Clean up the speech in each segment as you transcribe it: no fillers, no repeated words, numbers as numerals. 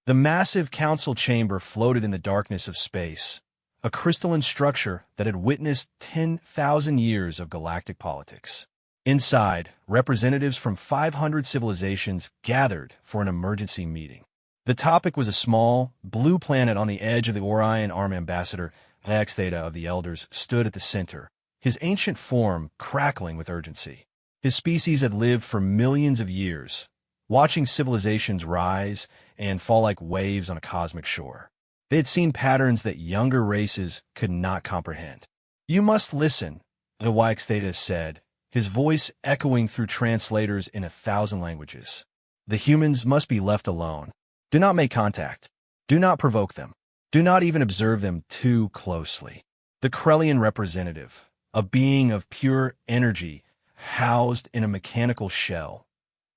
The massive council chamber floated in the darkness of space, a crystalline structure that had witnessed 10,000 years of galactic politics. Inside, representatives from 500 civilizations gathered for an emergency meeting. The topic was a small, blue planet on the edge of the Orion Arm. Ambassador X Theta of the Elders stood at the center, his ancient form crackling with urgency. His species had lived for millions of years, watching civilizations rise and fall like waves on a cosmic shore. They had seen patterns that younger races could not comprehend. "You must listen," the YX Theta said, his voice echoing through translators in 1,000 languages. "The humans must be left alone. Do not make contact. Do not provoke them. Do not even observe them too closely." The Krellian representative, a being of pure energy housed in a mechanical shell,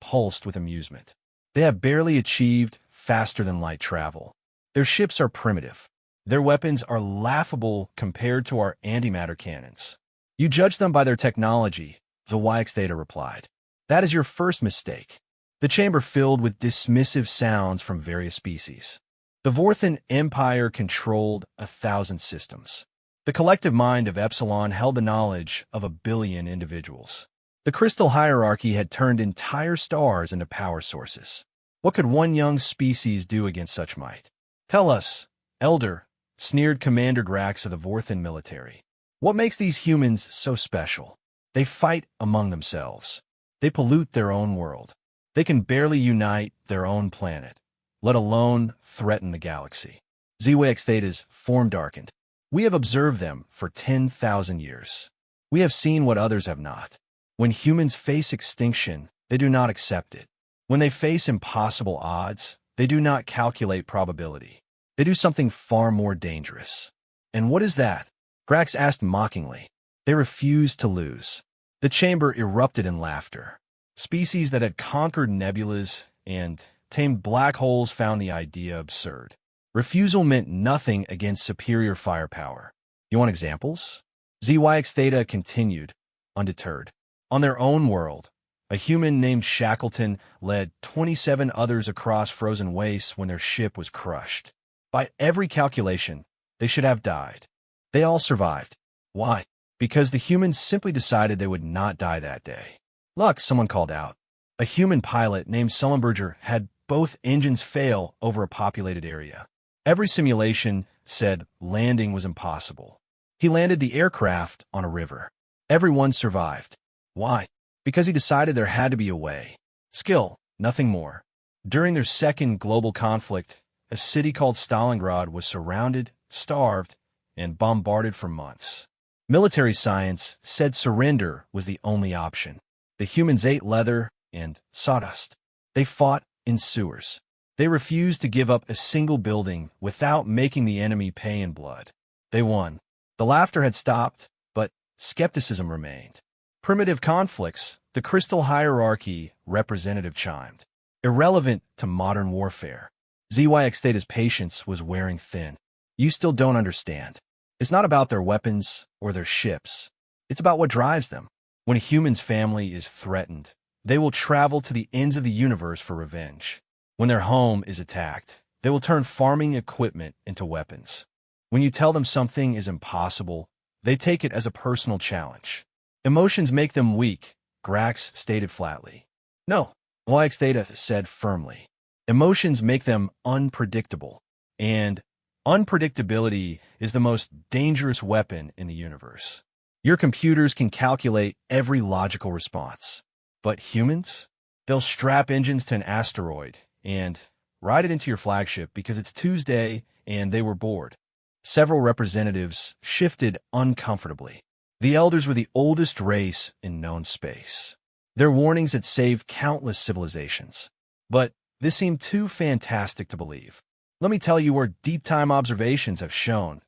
pulsed with amusement. "They have barely achieved faster-than-light travel. Their ships are primitive. Their weapons are laughable compared to our antimatter cannons. You judge them by their technology," the YX Theta replied. "That is your first mistake." The chamber filled with dismissive sounds from various species. The Vorthan Empire controlled 1,000 systems. The collective mind of Epsilon held the knowledge of 1 billion individuals. The crystal hierarchy had turned entire stars into power sources. What could one young species do against such might? "Tell us, Elder," sneered Commander Grax of the Vorthan military. "What makes these humans so special? They fight among themselves. They pollute their own world. They can barely unite their own planet, let alone threaten the galaxy." ZYX Theta's form darkened. "We have observed them for 10,000 years. We have seen what others have not. When humans face extinction, they do not accept it. When they face impossible odds, they do not calculate probability. They do something far more dangerous." "And what is that?" Grax asked mockingly. "They refuse to lose." The chamber erupted in laughter. Species that had conquered nebulas and tamed black holes found the idea absurd. Refusal meant nothing against superior firepower. "You want examples?" ZYX Theta continued, undeterred. On their own world, a human named Shackleton led 27 others across frozen wastes when their ship was crushed. By every calculation, they should have died. They all survived. Why? Because the humans simply decided they would not die that day. "Luck," someone called out. A human pilot named Sullenberger had both engines fail over a populated area. Every simulation said landing was impossible. He landed the aircraft on a river. Everyone survived. Why? Because he decided there had to be a way. Skill, nothing more. During their second global conflict, a city called Stalingrad was surrounded, starved, and bombarded for months. Military science said surrender was the only option. The humans ate leather and sawdust. They fought in sewers. They refused to give up a single building without making the enemy pay in blood. They won. The laughter had stopped, but skepticism remained. "Primitive conflicts," the crystal hierarchy representative chimed. "Irrelevant to modern warfare." ZYX Theta's patience was wearing thin. "You still don't understand. It's not about their weapons or their ships. It's about what drives them. When a human's family is threatened, they will travel to the ends of the universe for revenge. When their home is attacked, they will turn farming equipment into weapons. When you tell them something is impossible, they take it as a personal challenge. Emotions make them weak," Grax stated flatly. "No," YX Theta said firmly. "Emotions make them unpredictable, and unpredictability is the most dangerous weapon in the universe. Your computers can calculate every logical response. But humans? They'll strap engines to an asteroid and ride it into your flagship because it's Tuesday and they were bored." Several representatives shifted uncomfortably. The Elders were the oldest race in known space. Their warnings had saved countless civilizations. But this seemed too fantastic to believe. "Let me tell you where deep-time observations have shown,"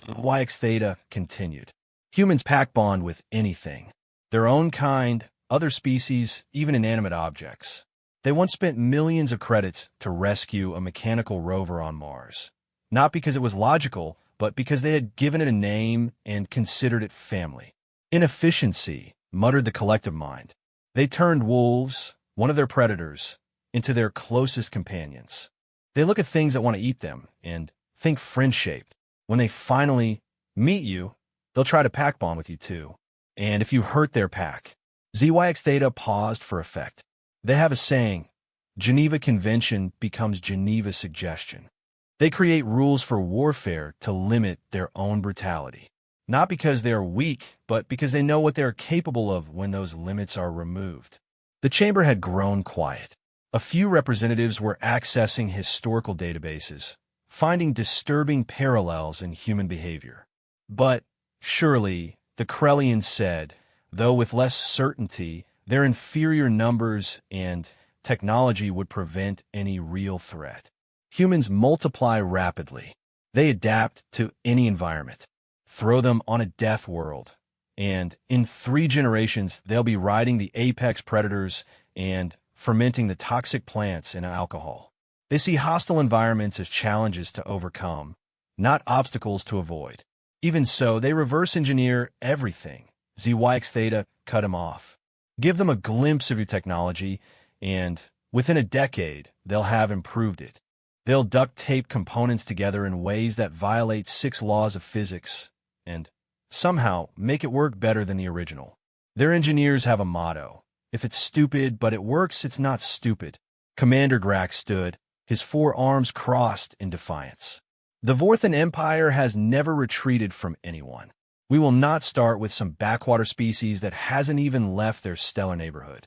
YX Theta continued. "Humans pack bond with anything. Their own kind, other species, even inanimate objects. They once spent millions of credits to rescue a mechanical rover on Mars. Not because it was logical, but because they had given it a name and considered it family. Inefficiency, muttered the collective mind. They turned wolves, one of their predators, into their closest companions. They look at things that want to eat them and think friend-shaped. When they finally meet you, they'll try to pack bond with you too. And if you hurt their pack, ZYX Theta paused for effect. They have a saying, Geneva Convention becomes Geneva Suggestion. They create rules for warfare to limit their own brutality. Not because they are weak, but because they know what they are capable of when those limits are removed. The chamber had grown quiet. A few representatives were accessing historical databases, finding disturbing parallels in human behavior. But, surely, the Krellians said, though with less certainty, their inferior numbers and technology would prevent any real threat. Humans multiply rapidly. They adapt to any environment. Throw them on a death world, and in 3 generations, they'll be riding the apex predators and fermenting the toxic plants in alcohol. They see hostile environments as challenges to overcome, not obstacles to avoid. Even so, they reverse engineer everything. ZYX Theta cut him off. Give them a glimpse of your technology, and within a decade, they'll have improved it. They'll duct tape components together in ways that violate 6 laws of physics, and somehow make it work better than the original. Their engineers have a motto. If it's stupid, but it works, it's not stupid. Commander Grax stood, his 4 arms crossed in defiance. The Vorthan Empire has never retreated from anyone. We will not start with some backwater species that hasn't even left their stellar neighborhood.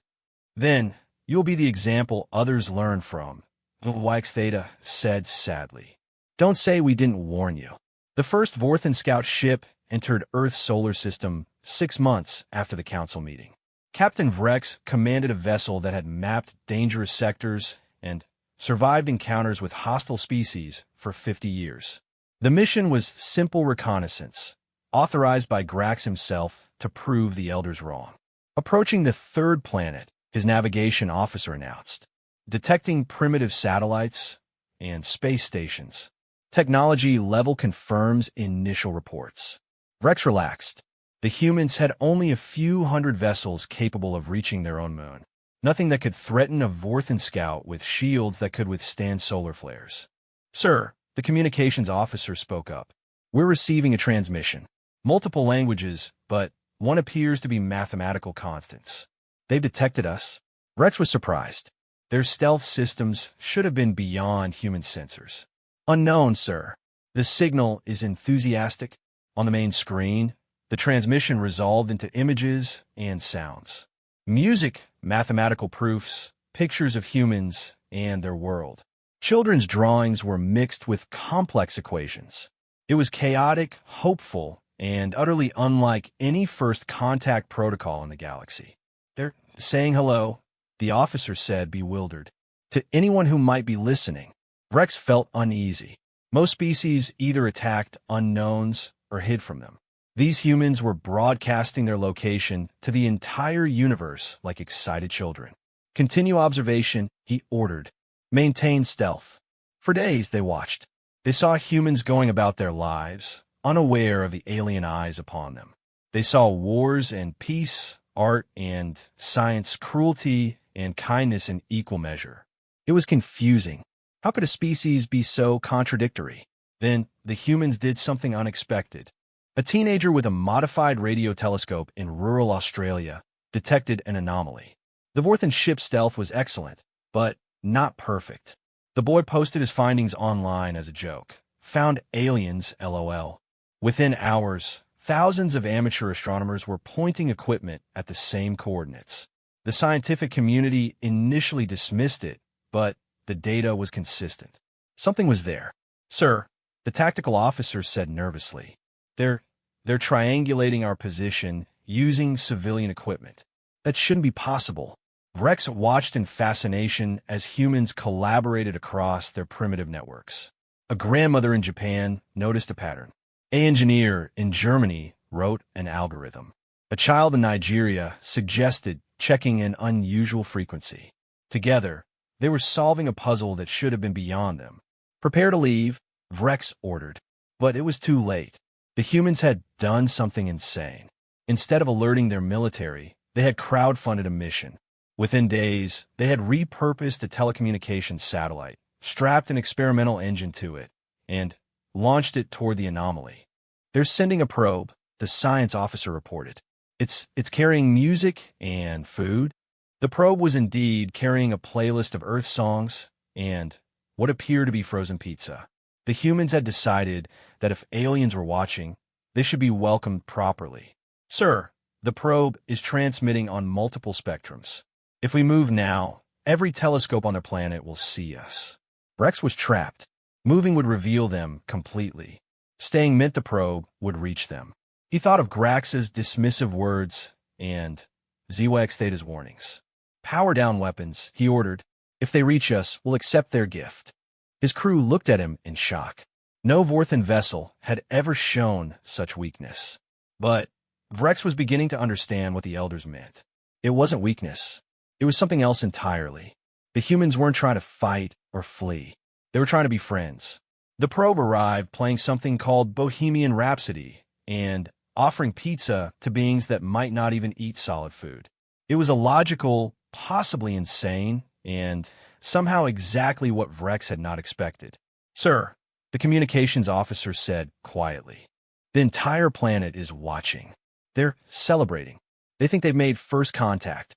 Then, you'll be the example others learn from, ZYX Theta said sadly. Don't say we didn't warn you. The first Vorthan scout ship entered Earth's solar system 6 months after the council meeting. Captain Vrex commanded a vessel that had mapped dangerous sectors and survived encounters with hostile species for 50 years. The mission was simple reconnaissance, authorized by Grax himself to prove the Elders wrong. Approaching the 3rd planet, his navigation officer announced, detecting primitive satellites and space stations. Technology level confirms initial reports. Vrex relaxed. The humans had only a few hundred vessels capable of reaching their own moon. Nothing that could threaten a Vorthan scout with shields that could withstand solar flares. Sir, the communications officer spoke up. We're receiving a transmission. Multiple languages, but one appears to be mathematical constants. They've detected us. Rex was surprised. Their stealth systems should have been beyond human sensors. Unknown, sir. The signal is enthusiastic. On the main screen, the transmission resolved into images and sounds. Music, mathematical proofs, pictures of humans and their world. Children's drawings were mixed with complex equations. It was chaotic, hopeful, and utterly unlike any first contact protocol in the galaxy. They're saying hello, the officer said, bewildered. To anyone who might be listening, Rex felt uneasy. Most species either attacked unknowns or hid from them. These humans were broadcasting their location to the entire universe like excited children. Continue observation, he ordered. Maintain stealth. For days they watched. They saw humans going about their lives, unaware of the alien eyes upon them. They saw wars and peace, art and science, cruelty and kindness in equal measure. It was confusing. How could a species be so contradictory? Then the humans did something unexpected. A teenager with a modified radio telescope in rural Australia detected an anomaly. The Vorthan ship stealth was excellent, but not perfect. The boy posted his findings online as a joke. Found aliens, LOL. Within hours, thousands of amateur astronomers were pointing equipment at the same coordinates. The scientific community initially dismissed it, but the data was consistent. Something was there. Sir, the tactical officer said nervously. They're triangulating our position using civilian equipment. That shouldn't be possible. Rex watched in fascination as humans collaborated across their primitive networks. A grandmother in Japan noticed a pattern. An engineer in Germany wrote an algorithm. A child in Nigeria suggested checking an unusual frequency. Together, they were solving a puzzle that should have been beyond them. Prepare to leave, Vrex ordered. But it was too late. The humans had done something insane. Instead of alerting their military, they had crowdfunded a mission. Within days, they had repurposed a telecommunications satellite, strapped an experimental engine to it, and launched it toward the anomaly. "They're sending a probe," the science officer reported. It's carrying music and food." The probe was indeed carrying a playlist of Earth songs and what appeared to be frozen pizza. The humans had decided that if aliens were watching, they should be welcomed properly. "Sir, the probe is transmitting on multiple spectrums. If we move now, every telescope on the planet will see us." Rex was trapped. Moving would reveal them completely. Staying meant the probe would reach them. He thought of Grax's dismissive words and Zewak Theta's warnings. "Power down weapons," he ordered. "If they reach us, we'll accept their gift." His crew looked at him in shock. No Vorthan vessel had ever shown such weakness. But Vrex was beginning to understand what the elders meant. It wasn't weakness. It was something else entirely. The humans weren't trying to fight or flee. They were trying to be friends. The probe arrived playing something called Bohemian Rhapsody and offering pizza to beings that might not even eat solid food. It was illogical, possibly insane, and somehow exactly what Vrex had not expected. "Sir," the communications officer said quietly, "the entire planet is watching. They're celebrating. They think they've made first contact."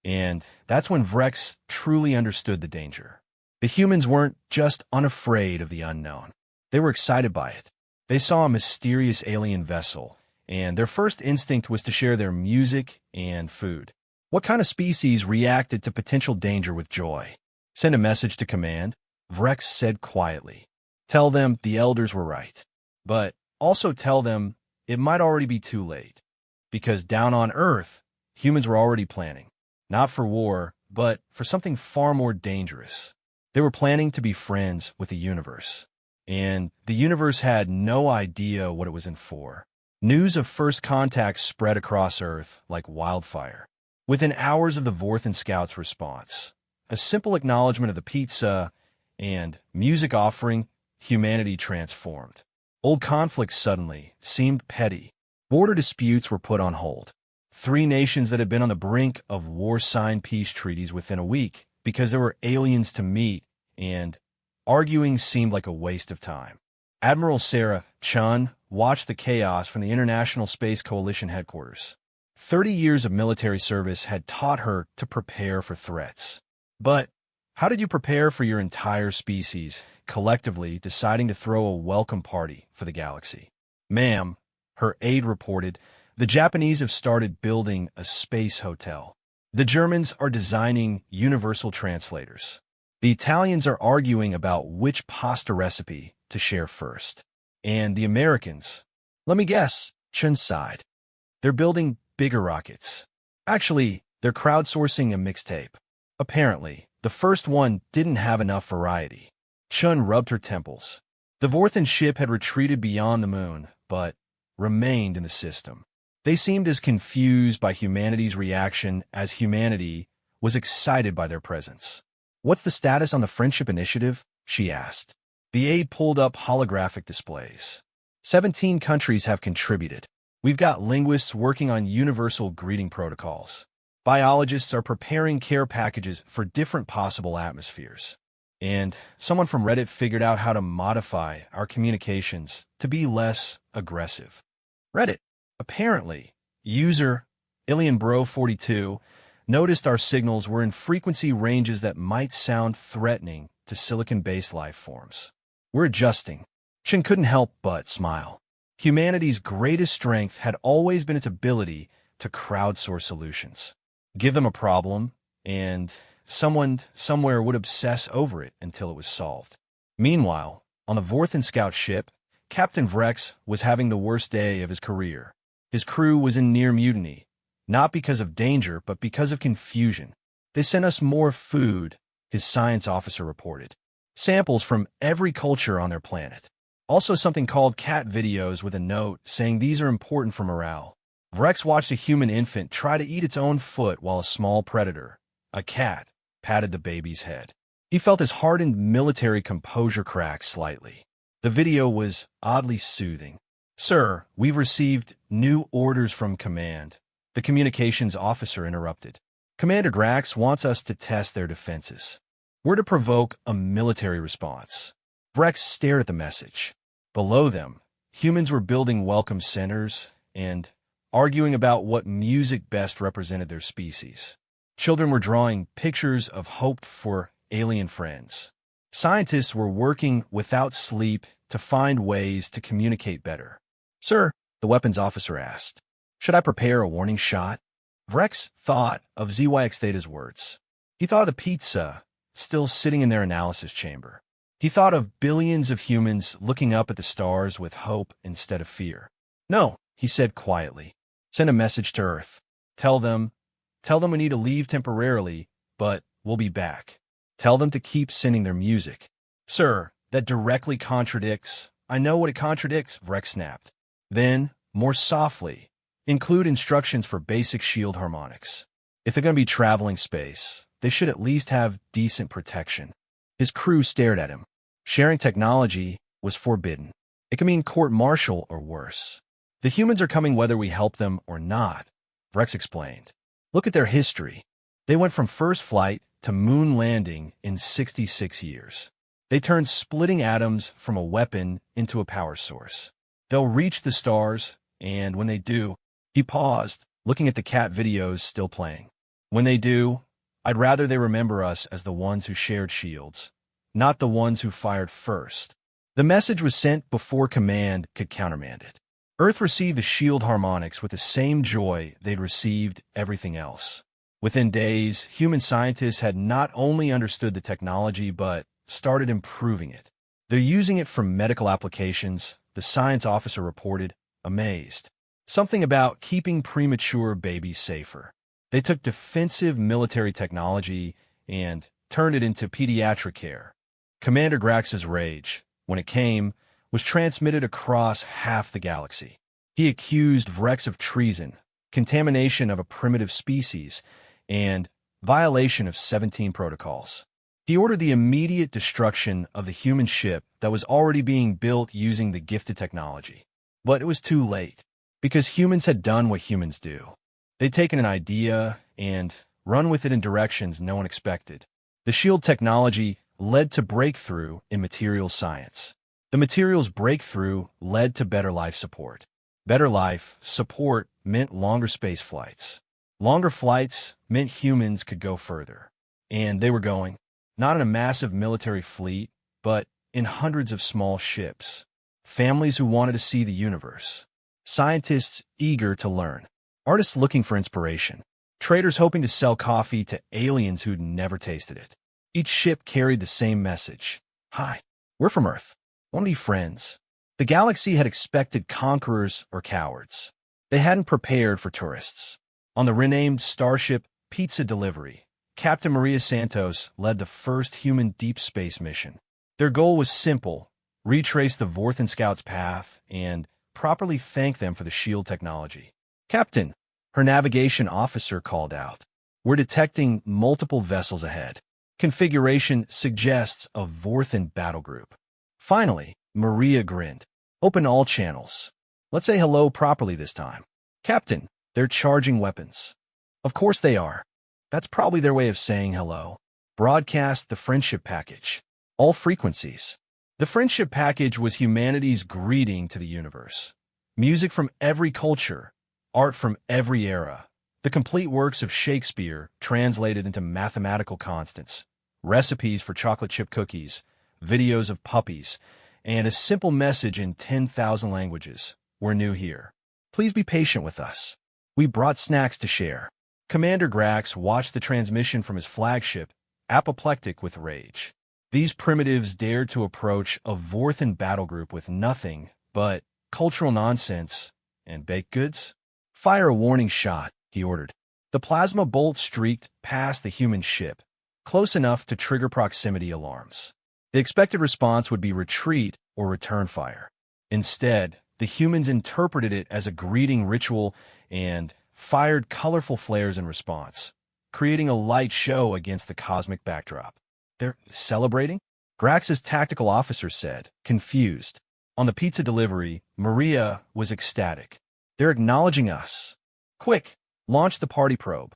And that's when Vrex truly understood the danger. The humans weren't just unafraid of the unknown. They were excited by it. They saw a mysterious alien vessel, and their first instinct was to share their music and food. What kind of species reacted to potential danger with joy? "Send a message to command," Vrex said quietly. "Tell them the elders were right. But also tell them it might already be too late. Because down on Earth, humans were already planning. Not for war, but for something far more dangerous. They were planning to be friends with the universe. And the universe had no idea what it was in for." News of first contact spread across Earth like wildfire. Within hours of the Vorthan scouts' response, a simple acknowledgement of the pizza and music offering, humanity transformed. Old conflicts suddenly seemed petty. Border disputes were put on hold. 3 nations that had been on the brink of war signed peace treaties within a week because there were aliens to meet, and arguing seemed like a waste of time. Admiral Sarah Chun watched the chaos from the International Space Coalition headquarters. 30 years of military service had taught her to prepare for threats. But how did you prepare for your entire species collectively deciding to throw a welcome party for the galaxy? "Ma'am," her aide reported, "the Japanese have started building a space hotel. The Germans are designing universal translators. The Italians are arguing about which pasta recipe to share first. And the Americans, let me guess," Chun sighed, "they're building bigger rockets. Actually, they're crowdsourcing a mixtape. Apparently, the first one didn't have enough variety." Chun rubbed her temples. The Vorthan ship had retreated beyond the moon, but remained in the system. They seemed as confused by humanity's reaction as humanity was excited by their presence. "What's the status on the Friendship Initiative?" she asked. The aide pulled up holographic displays. 17 countries have contributed. We've got linguists working on universal greeting protocols. Biologists are preparing care packages for different possible atmospheres. And someone from Reddit figured out how to modify our communications to be less aggressive. Reddit. Apparently, user AlienBro42 noticed our signals were in frequency ranges that might sound threatening to silicon-based life forms. "We're adjusting." Chin couldn't help but smile. Humanity's greatest strength had always been its ability to crowdsource solutions. Give them a problem, and someone somewhere would obsess over it until it was solved. Meanwhile, on the Vorthan scout ship, Captain Vrex was having the worst day of his career. His crew was in near mutiny, not because of danger, but because of confusion. "They sent us more food," his science officer reported. "Samples from every culture on their planet. Also something called cat videos with a note saying these are important for morale." Vrex watched a human infant try to eat its own foot while a small predator, a cat, patted the baby's head. He felt his hardened military composure crack slightly. The video was oddly soothing. "Sir, we've received new orders from command," the communications officer interrupted. "Commander Grax wants us to test their defenses." were to provoke a military response. Vrex stared at the message. Below them, humans were building welcome centers and arguing about what music best represented their species. Children were drawing pictures of hoped-for alien friends. Scientists were working without sleep to find ways to communicate better. "Sir," the weapons officer asked, "should I prepare a warning shot?" Vrex thought of ZYX Theta's words. He thought of the pizza still sitting in their analysis chamber. He thought of billions of humans looking up at the stars with hope instead of fear. "No," he said quietly. "Send a message to Earth. Tell them we need to leave temporarily, but we'll be back. Tell them to keep sending their music." "Sir, that directly contradicts—" "I know what it contradicts," Vrex snapped. Then, more softly, include instructions for basic shield harmonics. If they're going to be traveling space, they should at least have decent protection. His crew stared at him. Sharing technology was forbidden. It could mean court-martial or worse. "The humans are coming whether we help them or not," Vrex explained. "Look at their history. They went from first flight to moon landing in 66 years. They turned splitting atoms from a weapon into a power source. They'll reach the stars, and when they do—" He paused, looking at the cat videos still playing. "When they do, I'd rather they remember us as the ones who shared shields, not the ones who fired first." The message was sent before command could countermand it. Earth received the shield harmonics with the same joy they'd received everything else. Within days, human scientists had not only understood the technology but started improving it. "They're using it for medical applications," the science officer reported, amazed. "Something about keeping premature babies safer. They took defensive military technology and turned it into pediatric care." Commander Grax's rage, when it came, was transmitted across half the galaxy. He accused Vrex of treason, contamination of a primitive species, and violation of 17 protocols. He ordered the immediate destruction of the human ship that was already being built using the gifted technology. But it was too late, because humans had done what humans do. They'd taken an idea and run with it in directions no one expected. The shield technology led to breakthrough in materials science. The materials breakthrough led to better life support. Better life support meant longer space flights. Longer flights meant humans could go further. And they were going, not in a massive military fleet, but in hundreds of small ships. Families who wanted to see the universe. Scientists eager to learn. Artists looking for inspiration. Traders hoping to sell coffee to aliens who'd never tasted it. Each ship carried the same message. "Hi, we're from Earth. Want to be friends?" The galaxy had expected conquerors or cowards. They hadn't prepared for tourists. On the renamed Starship Pizza Delivery, Captain Maria Santos led the first human deep space mission. Their goal was simple: retrace the Vorthan Scouts' path and properly thank them for the shield technology. "Captain," her navigation officer called out, "we're detecting multiple vessels ahead. Configuration suggests a Vorthan battle group." Finally, Maria grinned. "Open all channels. Let's say hello properly this time." "Captain, they're charging weapons." "Of course they are. That's probably their way of saying hello." "Broadcast the friendship package. All frequencies." The friendship package was humanity's greeting to the universe. Music from every culture, art from every era, the complete works of Shakespeare translated into mathematical constants, recipes for chocolate chip cookies, videos of puppies, and a simple message in 10,000 languages. "We're new here. Please be patient with us. We brought snacks to share." Commander Grax watched the transmission from his flagship, apoplectic with rage. These primitives dared to approach a Vorthan battle group with nothing but cultural nonsense and baked goods. "Fire a warning shot," he ordered. The plasma bolt streaked past the human ship, close enough to trigger proximity alarms. The expected response would be retreat or return fire. Instead, the humans interpreted it as a greeting ritual and fired colorful flares in response, creating a light show against the cosmic backdrop. "They're celebrating?" Grax's tactical officer said, confused. On the pizza delivery, Maria was ecstatic. "They're acknowledging us. Quick, launch the party probe."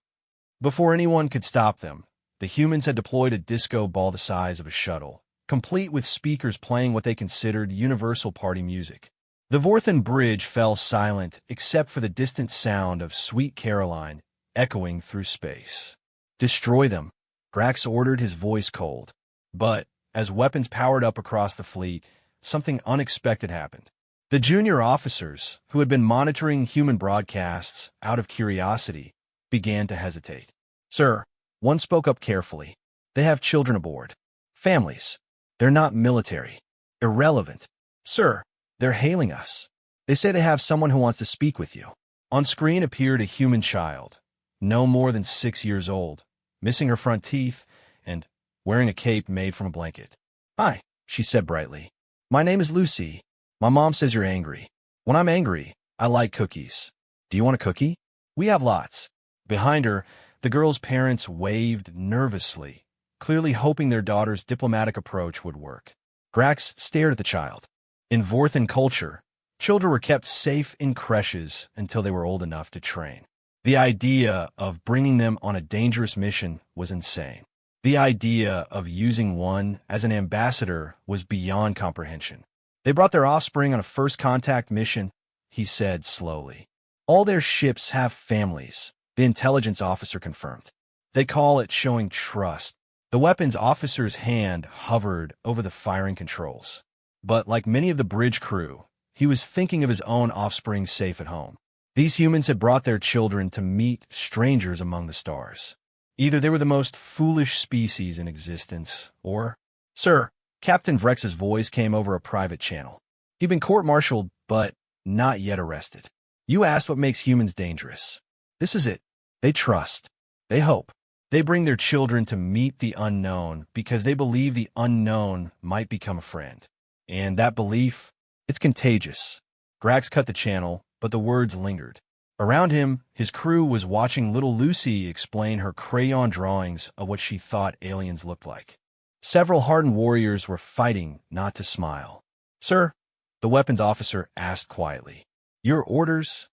Before anyone could stop them, The humans had deployed a disco ball the size of a shuttle, complete with speakers playing what they considered universal party music. The Vorthen Bridge fell silent except for the distant sound of Sweet Caroline echoing through space. "Destroy them," Grax ordered, his voice cold. But, as weapons powered up across the fleet, something unexpected happened. The junior officers, who had been monitoring human broadcasts out of curiosity, began to hesitate. "Sir," one spoke up carefully, "they have children aboard. Families. They're not military. Irrelevant. Sir, they're hailing us. They say they have someone who wants to speak with you." On screen appeared a human child, no more than 6 years old, missing her front teeth and wearing a cape made from a blanket. "Hi," she said brightly. "My name is Lucy. My mom says you're angry. When I'm angry, I like cookies. Do you want a cookie? We have lots." Behind her, the girl's parents waved nervously, clearly hoping their daughter's diplomatic approach would work. Grax stared at the child. In Vorthen culture, children were kept safe in creches until they were old enough to train. The idea of bringing them on a dangerous mission was insane. The idea of using one as an ambassador was beyond comprehension. "They brought their offspring on a first contact mission," he said slowly. "All their ships have families," the intelligence officer confirmed. "They call it showing trust." The weapons officer's hand hovered over the firing controls. But like many of the bridge crew, he was thinking of his own offspring safe at home. These humans had brought their children to meet strangers among the stars. Either they were the most foolish species in existence, or— "Sir," Captain Vrex's voice came over a private channel. "He'd been court-martialed, but not yet arrested. You asked what makes humans dangerous. This is it. They trust. They hope. They bring their children to meet the unknown because they believe the unknown might become a friend. And that belief, it's contagious." Grax cut the channel, but the words lingered. Around him, his crew was watching little Lucy explain her crayon drawings of what she thought aliens looked like. Several hardened warriors were fighting not to smile. "Sir," the weapons officer asked quietly, "your orders?"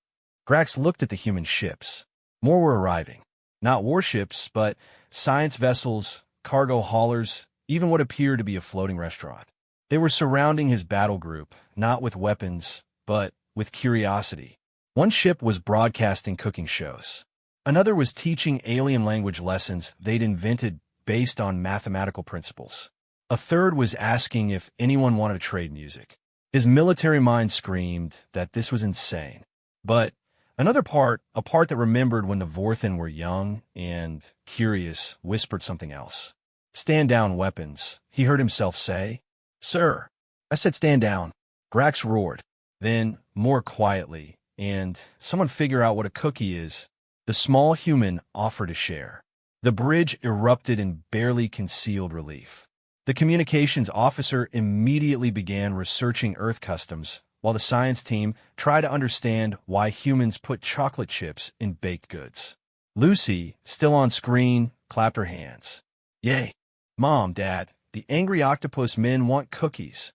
Grax looked at the human ships. More were arriving. Not warships, but science vessels, cargo haulers, even what appeared to be a floating restaurant. They were surrounding his battle group, not with weapons, but with curiosity. One ship was broadcasting cooking shows. Another was teaching alien language lessons they'd invented based on mathematical principles. A third was asking if anyone wanted to trade music. His military mind screamed that this was insane. But another part, a part that remembered when the Vorthen were young and curious, whispered something else. "Stand down, weapons," he heard himself say. "Sir." "I said stand down." Grax roared. Then, more quietly, "And someone figure out what a cookie is." The small human offered to share. The bridge erupted in barely concealed relief. The communications officer immediately began researching Earth customs, while the science team tried to understand why humans put chocolate chips in baked goods. Lucy, still on screen, clapped her hands. "Yay! Mom, Dad, the angry octopus men want cookies."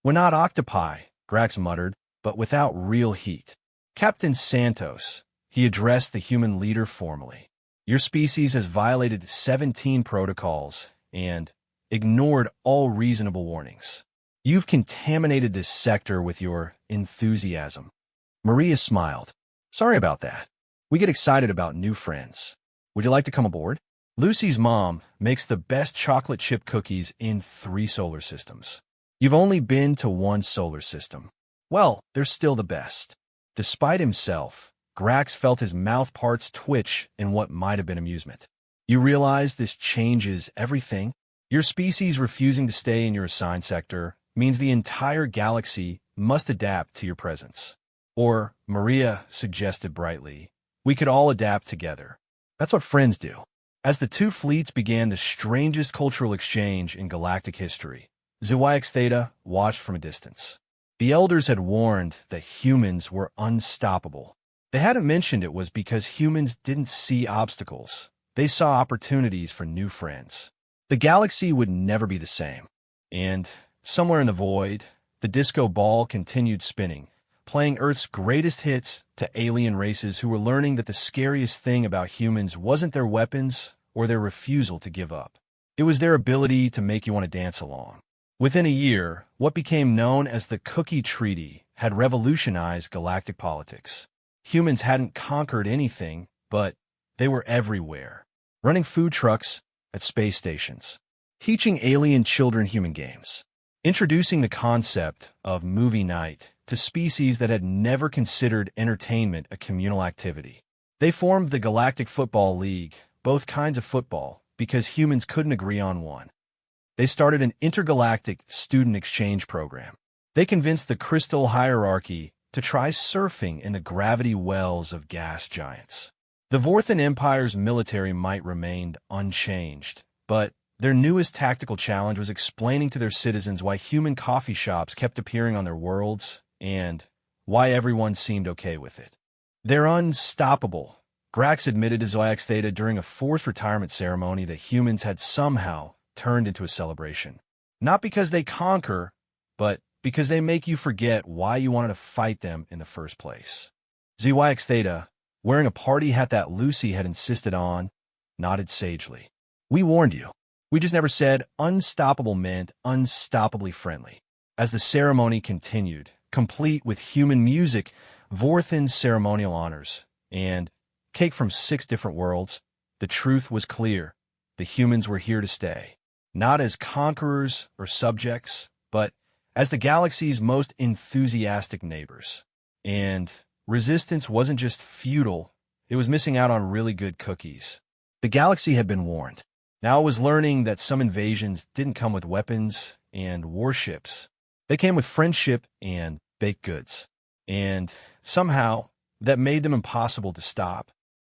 "We're not octopi," Grax muttered, but without real heat. "Captain Santos," he addressed the human leader formally. "Your species has violated 17 protocols and ignored all reasonable warnings. You've contaminated this sector with your enthusiasm." Maria smiled. "Sorry about that. We get excited about new friends. Would you like to come aboard?" Lucy's mom makes the best chocolate chip cookies in 3 solar systems. You've only been to 1 solar system. Well, they're still the best. Despite himself, Grax felt his mouth parts twitch in what might have been amusement. "You realize this changes everything? Your species refusing to stay in your assigned sector means the entire galaxy must adapt to your presence." Or, Maria suggested brightly, "We could all adapt together. That's what friends do." As the 2 fleets began the strangest cultural exchange in galactic history, ZYX Theta watched from a distance. The elders had warned that humans were unstoppable. They hadn't mentioned it was because humans didn't see obstacles. They saw opportunities for new friends. The galaxy would never be the same. And, somewhere in the void, the disco ball continued spinning, playing Earth's greatest hits to alien races who were learning that the scariest thing about humans wasn't their weapons or their refusal to give up. It was their ability to make you want to dance along. Within a year, what became known as the Cookie Treaty had revolutionized galactic politics. Humans hadn't conquered anything, but they were everywhere, running food trucks at space stations, teaching alien children human games, introducing the concept of movie night to species that had never considered entertainment a communal activity. They formed the Galactic Football League, both kinds of football, because humans couldn't agree on one. They started an intergalactic student exchange program. They convinced the Crystal Hierarchy to try surfing in the gravity wells of gas giants. The Vorthan Empire's military might remained unchanged, but their newest tactical challenge was explaining to their citizens why human coffee shops kept appearing on their worlds and why everyone seemed okay with it. They're unstoppable, Grax admitted to Zoiax Theta during a forced retirement ceremony that humans had somehow turned into a celebration. Not because they conquer, but because they make you forget why you wanted to fight them in the first place. Zoiax Theta, wearing a party hat that Lucy had insisted on, nodded sagely. We warned you. We just never said unstoppable meant unstoppably friendly. As the ceremony continued, complete with human music, Vorthan's ceremonial honors, and cake from 6 different worlds, the truth was clear. The humans were here to stay. Not as conquerors or subjects, but as the galaxy's most enthusiastic neighbors. And resistance wasn't just futile, it was missing out on really good cookies. The galaxy had been warned. Now it was learning that some invasions didn't come with weapons and warships. They came with friendship and baked goods. And somehow, that made them impossible to stop.